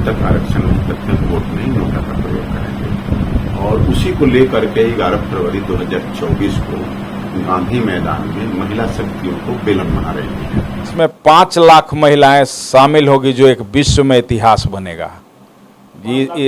तक आरक्षण नहीं तब तक वोट नहीं, नोटा का प्रयोग करेंगे। और उसी को लेकर के 11 फरवरी 2024 को गांधी मैदान में महिला शक्तियों को बेलन बना रही है। इसमें 5 लाख महिलाएं शामिल होगी, जो एक विश्व में इतिहास बनेगा।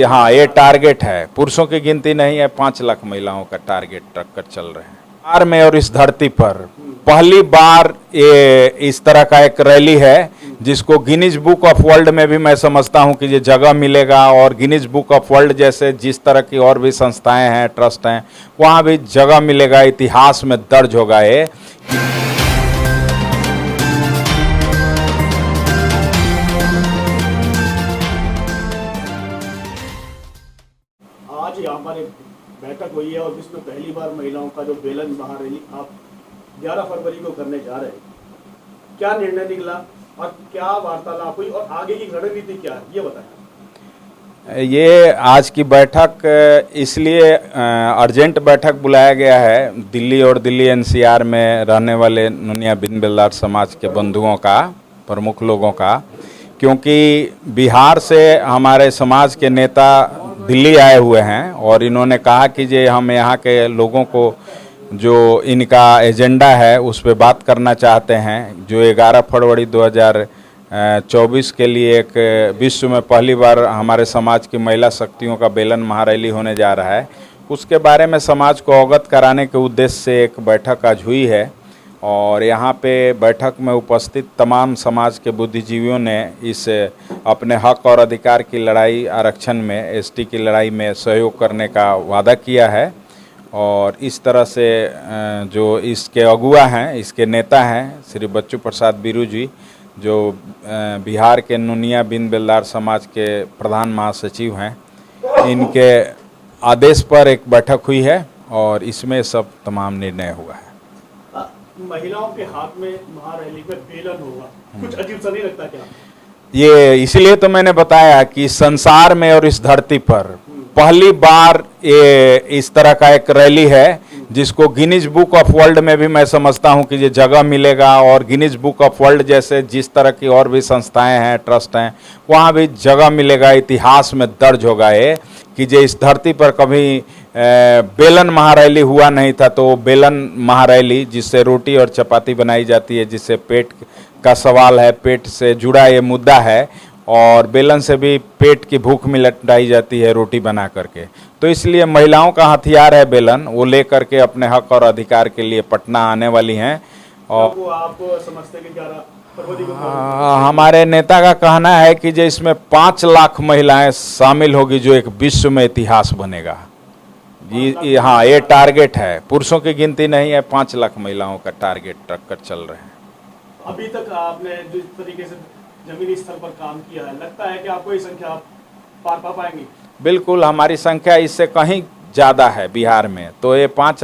हाँ, ये टारगेट है, पुरुषों की गिनती नहीं है, 5 लाख महिलाओं का टारगेट रखकर चल रहे हैं। बिहार में और इस धरती पर पहली बार ये इस तरह का एक रैली है, जिसको गिनीज बुक ऑफ वर्ल्ड में भी मैं समझता हूं कि ये जगह मिलेगा, और गिनीज बुक ऑफ वर्ल्ड जैसे जिस तरह की और भी संस्थाएं हैं, ट्रस्ट हैं, वहां भी जगह मिलेगा, इतिहास में दर्ज होगा ये। आज यहाँ पर एक बैठक हुई है और जिसमें पहली बार महिलाओं का जो बेलन महारैली आप 11 फरवरी को करने जा रहे हैं, क्या निर्णय निकला और क्या वार्तालाप हुई और आगे की रणनीति क्या है, ये बताएं। ये आज की बैठक इसलिए अर्जेंट बैठक बुलाया गया है दिल्ली और दिल्ली एनसीआर में रहने वाले नोनिया बिन बेलदार समाज के बंधुओं का, प्रमुख लोगों का, क्योंकि बिहार से हमारे समाज के नेता दिल्ली आए हुए हैं और इन्होंने कहा कि जे हम यहाँ के लोगों को जो इनका एजेंडा है उस पर बात करना चाहते हैं, जो 11 फरवरी 2024 के लिए एक विश्व में पहली बार हमारे समाज की महिला शक्तियों का बेलन महारैली होने जा रहा है, उसके बारे में समाज को अवगत कराने के उद्देश्य से एक बैठक आज हुई है। और यहाँ पे बैठक में उपस्थित तमाम समाज के बुद्धिजीवियों ने इस अपने हक और अधिकार की लड़ाई, आरक्षण में, एसटी की लड़ाई में सहयोग करने का वादा किया है। और इस तरह से जो इसके अगुआ हैं, इसके नेता हैं श्री बच्चू प्रसाद बीरू जी, जो बिहार के नोनिया बिन बेलदार समाज के प्रधान महासचिव हैं, इनके आदेश पर एक बैठक हुई है और इसमें सब तमाम निर्णय हुआ है। महिलाओं के हाथ में महारैली में बेलन होगा, कुछ अजीब सा नहीं लगता क्या? ये इसलिए तो मैंने बताया कि संसार में और इस धरती पर पहली बार ये इस तरह का एक रैली है, जिसको गिनीज बुक ऑफ वर्ल्ड में भी मैं समझता हूं कि ये जगह मिलेगा, और गिनीज बुक ऑफ वर्ल्ड जैसे जिस तरह की और भी संस्थाएं हैं, ट्रस्ट हैं, वहां भी जगह मिलेगा, इतिहास में दर्ज होगा ये कि जे इस धरती पर कभी बेलन महारैली हुआ नहीं था। तो बेलन महारैली, जिससे रोटी और चपाती बनाई जाती है, जिससे पेट का सवाल है, पेट से जुड़ा ये मुद्दा है, और बेलन से भी पेट की भूख मिटाई जाती है रोटी बना करके। तो इसलिए महिलाओं का हथियार है बेलन, वो लेकर के अपने हक और अधिकार के लिए पटना आने वाली हैं। और वो आप समझते हैं कि 11 फरवरी को हमारे नेता का कहना है कि जो इसमें 5 लाख महिलाएं शामिल होगी, जो एक विश्व में इतिहास बनेगा। हाँ, ये टारगेट है, पुरुषों की गिनती नहीं है, 5 लाख महिलाओं का टारगेट रखकर चल रहे हैं। अभी तक आपने जिस तरीके से जमीनी स्तर पर काम किया है, लगता है कि आपको ये संख्या पार पा पाएंगी? बिल्कुल, हमारी संख्या इससे कहीं ज़्यादा है बिहार में। तो ये 5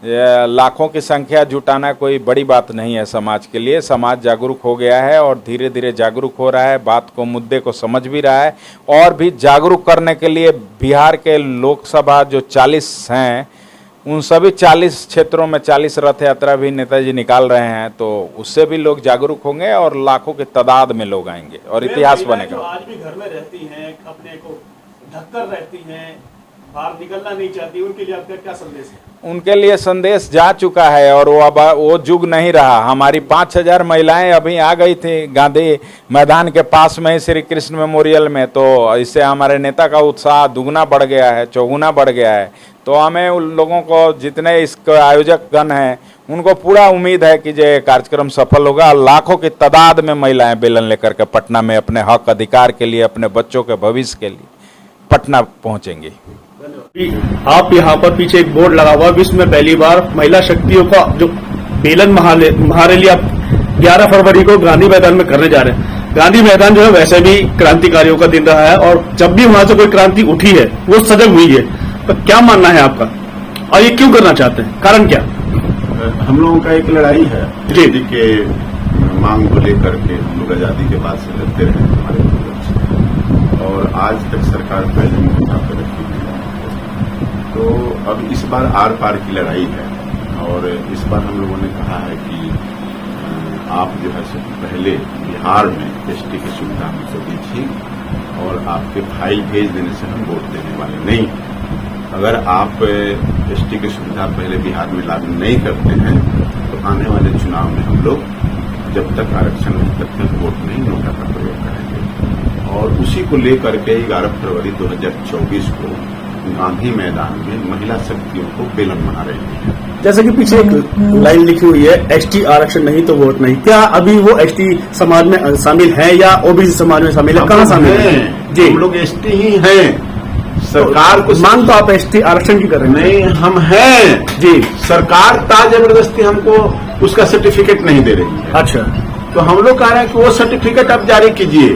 लाखों की संख्या जुटाना कोई बड़ी बात नहीं है समाज के लिए। समाज जागरूक हो गया है और धीरे धीरे जागरूक हो रहा है, बात को, मुद्दे को समझ भी रहा है। और भी जागरूक करने के लिए बिहार के लोकसभा जो 40 हैं, उन सभी 40 क्षेत्रों में 40 रथ यात्रा भी नेताजी निकाल रहे हैं, तो उससे भी लोग जागरूक होंगे और लाखों की तादाद में लोग आएंगे और इतिहास बनेगा। आज भी घर में रहती हैं, अपने को ढककर रहती हैं, बाहर निकलना नहीं चाहती, उनके लिए आपका क्या संदेश है? उनके लिए संदेश जा चुका है और वो अब वो युग नहीं रहा। हमारी 5000 महिलाएं अभी आ गई थी गांधी मैदान के पास में श्री कृष्ण मेमोरियल में, तो इससे हमारे नेता का उत्साह दुगना बढ़ गया है, चौगुना बढ़ गया है। तो हमें उन लोगों को, जितने इसके आयोजक गण हैं, उनको पूरा उम्मीद है कि ये कार्यक्रम सफल होगा। लाखों की तादाद में महिलाएं बेलन लेकर के पटना में अपने हक अधिकार के लिए, अपने बच्चों के भविष्य के लिए पटना पहुंचेंगी। आप यहाँ पर पीछे एक बोर्ड लगा हुआ, विश्व में पहली बार महिला शक्तियों का जो बेलन महारैली आप 11 फरवरी को गांधी मैदान में करने जा रहे हैं। गांधी मैदान जो है वैसे भी क्रांतिकारियों का दिन रहा है और जब भी वहां से कोई क्रांति उठी है वो सजग हुई है। तो क्या मानना है आपका और ये क्यों करना चाहते हैं, कारण क्या? हम लोगों का एक लड़ाई है आजादी के मांग को लेकर के। हम लोग आजादी के बाद से लड़ते रहे हमारे पूर्वज, और आज तक सरकार पहले मुद्दा पर रखी है। तो अब इस बार आर पार की लड़ाई है और इस बार हम लोगों ने कहा है कि आप जो है पहले बिहार में एसटी की सुविधा हमको दीजिए और आपके फाइल भेज देने से हम वोट देने वाले नहीं। अगर आप एसटी की सुविधा पहले बिहार में लागू नहीं करते हैं तो आने वाले चुनाव में हम लोग जब तक आरक्षण नहीं तब तक वोट नहीं, नोटा का प्रयोग करेंगे। और उसी को लेकर के 11 फरवरी 2024 को गांधी मैदान में महिला शक्तियों को बेलन बना रही है। जैसे कि पीछे एक लाइन लिखी हुई है, एसटी आरक्षण नहीं तो वोट नहीं। क्या अभी वो एसटी समाज में शामिल है या ओबीसी समाज में शामिल है? कहाँ शामिल है जी? हम लोग एसटी ही हैं। सरकार को मांग तो आप एसटी आरक्षण की कर रहे हैं? नहीं, हम हैं जी। सरकार जबरदस्ती हमको उसका सर्टिफिकेट नहीं दे रही है। अच्छा, तो हम लोग कह रहे हैं कि वो सर्टिफिकेट आप जारी कीजिए।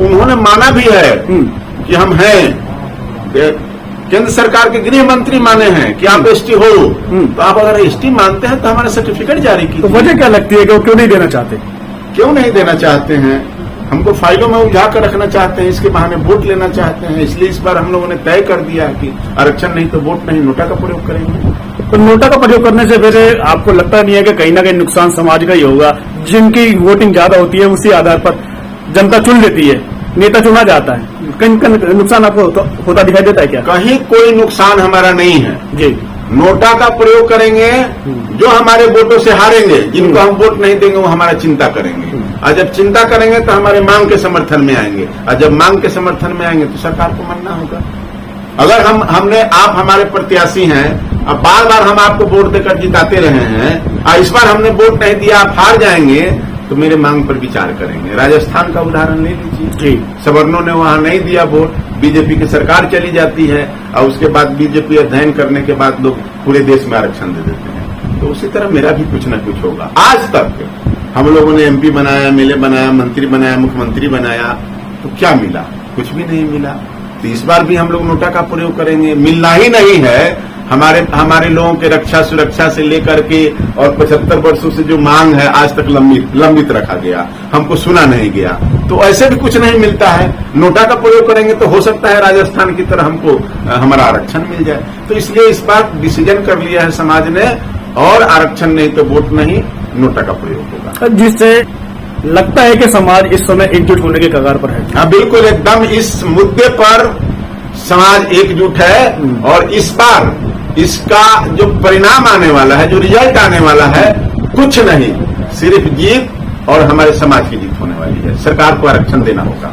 उन्होंने माना भी है कि हम हैं। केंद्र सरकार के गृह मंत्री माने हैं कि आप एसटी हो। तो आप अगर एसटी मानते हैं तो हमारा सर्टिफिकेट जारी कीजिए। तो वजह क्या लगती है कि वो क्यों नहीं देना चाहते? क्यों नहीं देना चाहते हैं? हमको फाइलों में उलझा कर रखना चाहते हैं, इसके बहाने वोट लेना चाहते हैं। इसलिए इस बार हम लोगों ने तय कर दिया है कि आरक्षण नहीं तो वोट नहीं, नोटा का प्रयोग करेंगे। तो नोटा का प्रयोग करने से फिर आपको लगता नहीं है कि कहीं ना कहीं नुकसान समाज का ही होगा? जिनकी वोटिंग ज्यादा होती है उसी आधार पर जनता चुन लेती है, नेता चुना जाता है। कहीं नुकसान आपको होता दिखाई देता है क्या? कहीं कोई नुकसान हमारा नहीं है जी। नोटा का प्रयोग करेंगे, जो हमारे वोटों से हारेंगे, जिनको हम वोट नहीं देंगे वो हमारा चिंता करेंगे। और जब चिंता करेंगे तो हमारे मांग के समर्थन में आएंगे, और जब मांग के समर्थन में आएंगे तो सरकार को मानना होगा। अगर आप हमारे प्रत्याशी हैं, अब बार बार हम आपको वोट देकर जिताते रहे हैं, और इस बार हमने वोट नहीं दिया, आप हार जाएंगे, तो मेरे मांग पर विचार करेंगे। राजस्थान का उदाहरण ले लीजिए। सवर्णों ने वहां नहीं दिया वोट, बीजेपी की सरकार चली जाती है, और उसके बाद बीजेपी अध्ययन करने के बाद लोग पूरे देश में आरक्षण दे देते हैं। तो उसी तरह मेरा भी कुछ न कुछ होगा। आज तक हम लोगों ने एमपी बनाया, एमएलए बनाया, मंत्री बनाया, मुख्यमंत्री बनाया, तो क्या मिला? कुछ भी नहीं मिला। तो इस बार भी हम लोग नोटा का प्रयोग करेंगे। मिलना ही नहीं है। हमारे लोगों के रक्षा सुरक्षा से लेकर के और 75 वर्षों से जो मांग है आज तक लंबित रखा गया, हमको सुना नहीं गया। तो ऐसे भी कुछ नहीं मिलता है। नोटा का प्रयोग करेंगे तो हो सकता है राजस्थान की तरह हमको हमारा आरक्षण मिल जाए। तो इसलिए इस बार डिसीजन कर लिया है समाज ने, और आरक्षण नहीं तो वोट नहीं, नोटा का प्रयोग होगा। जिससे लगता है कि समाज इस समय एकजुट होने के कगार पर है। हाँ, बिल्कुल एकदम इस मुद्दे पर समाज एकजुट है। और इस बार इसका जो परिणाम आने वाला है, जो रिजल्ट आने वाला है, कुछ नहीं, सिर्फ जीत और हमारे समाज की जीत होने वाली है। सरकार को आरक्षण देना होगा।